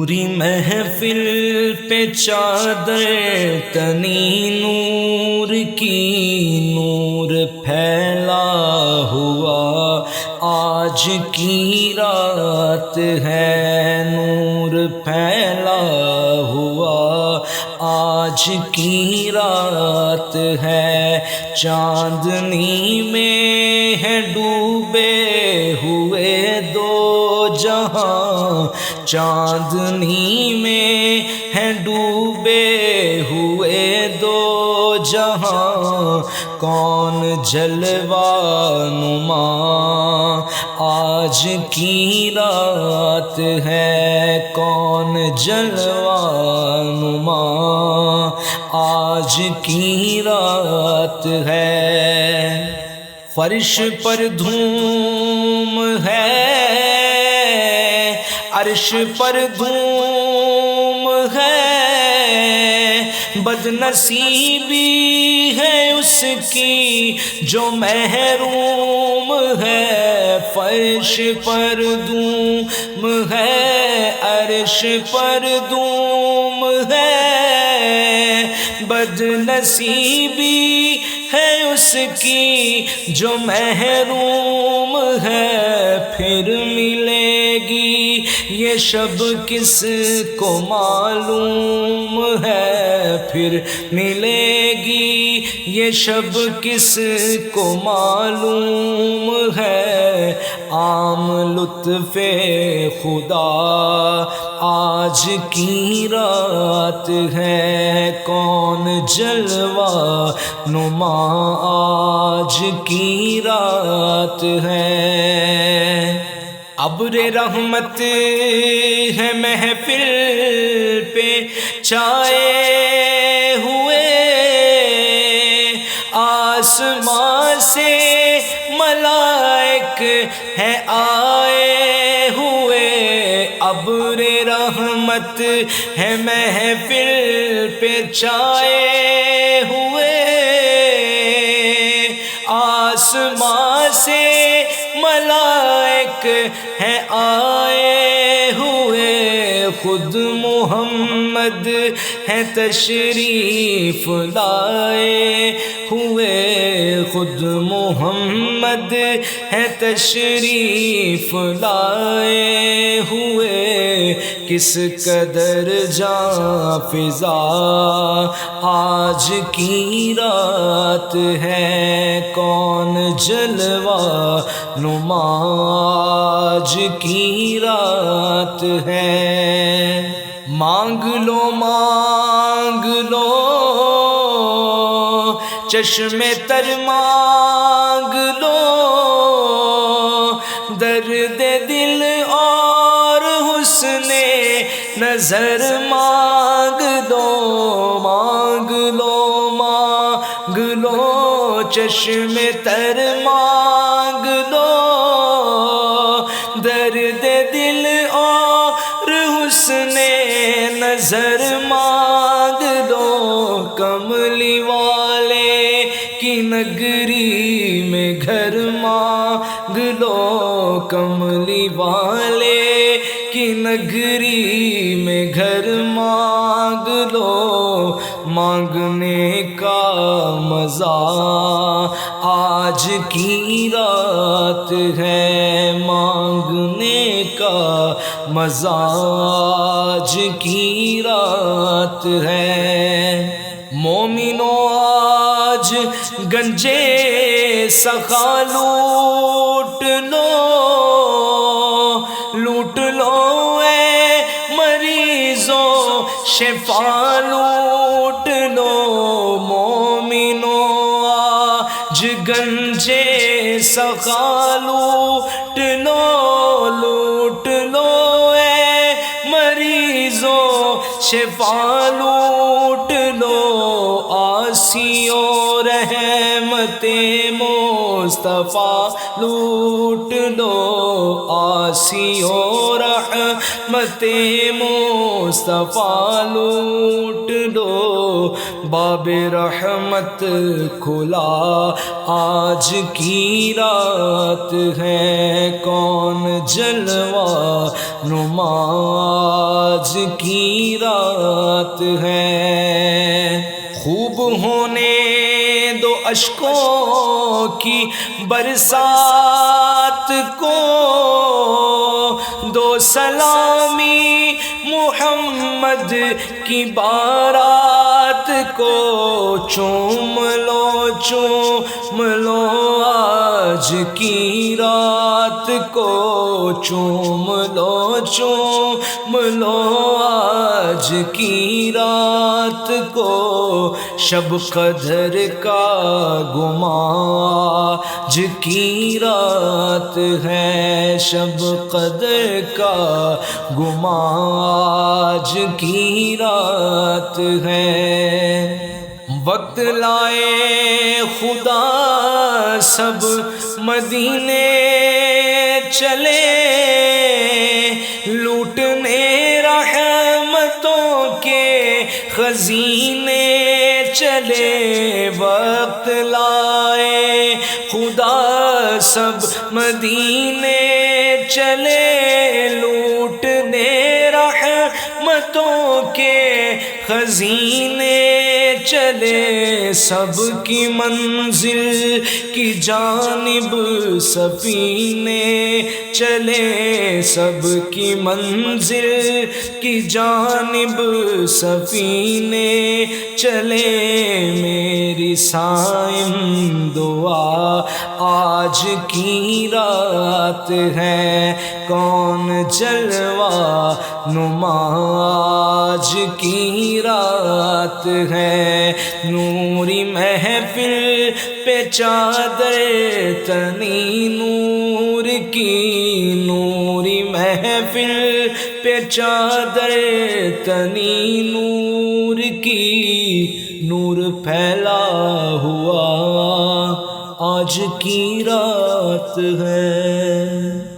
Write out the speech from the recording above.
پوری محفل پہ چادر تنی نور کی، نور پھیلا ہوا آج کی رات ہے، نور پھیلا ہوا آج کی رات ہے، چاندنی میں ہے ڈوبے ہوئے دو جہاں، چاندنی میں ہے ڈوبے ہوئے دو جہاں، کون جلوہ نما آج کی رات ہے، کون جلوہ نما آج کی رات ہے۔ فرش پر دھوم ہے، عرش پر دھوم ہے، بد نصیبی ہے اس کی جو محروم ہے۔ فرش پر دھوم ہے، عرش پر دھوم ہے، بد نصیبی ہے اس کی جو محروم ہے۔ پھر ملے گی یہ شب کس کو معلوم ہے، پھر ملے گی یہ شب کس کو معلوم ہے۔ عام لطف خدا آج کی رات ہے، کون جلوہ نما آج کی رات ہے۔ ابر رحمت ہے محفل پہ چھائے ہوئے، آسمان سے ملائک ہیں آئے ہوئے۔ ابر رحمت ہے محفل پہ چھائے ہوئے، آسمان سے ملائک ہیں آئے ہوئے۔ خود محمد ہیں تشریف لائے ہوئے، خود محمد ہیں تشریف لائے ہوئے۔ کس قدر جاں فضا آج کی رات ہے، کون جلوہ نما آج کی رات ہے۔ مانگ لو مانگ لو چشم تر مانگ لو، درد دل اور حسن نظر مانگ لو، مانگ لو مانگ لو چشم تر مانگ لو، درد دل اور حسن نظر مانگ لو۔ کملی والے کی نگری میں گھر مانگ لو، کملی والے کی نگری میں گھر مانگ لو۔ مانگنے کا مزہ آج کی رات ہے، مانگنے کا مزہ آج کی رات ہے۔ مومنو آج گنجے سخا لوٹ لو، لوٹ لو اے مریضوں شفا لوٹ لو۔ مومنو آج گنجے سخا لوٹ لو، لوٹ لو اے مریضوں شفا لوٹ لو۔ آسی و رحمت مصطفیٰ لوٹ لو، آسی و رحمت مصطفیٰ لوٹ لو۔ باب رحمت کھلا آج کی رات ہے، کون جلوہ نما آج کی رات ہے، خوب ہونے دو اشکوں کی برسات کو، دو سلامی محمد کی بارات کو، چوم لو آج کی رات کو، چوم لو آج کی رات کو، شب قدر کا گماں آج کی رات ہے، شب قدر کا گماں آج کی رات ہے۔ وقت لائے خدا سب مدینے چلے، لوٹنے رحمتوں کے خزینے چلے، وقت لائے خدا سب مدینے چلے، لوٹنے رحمتوں کے خزینے چلے، سب کی منزل کی جانب سفینے چلے، سب کی منزل کی جانب سفینے چلے، میری صائم دعا آج کی رات ہے، کون جلوہ نما آج کی رات ہے، نوری محفل پہ چادر تنی نور کی، نوری محفل پہ چادر تنی نور کی، نور پھیلا ہوا آج کی رات ہے۔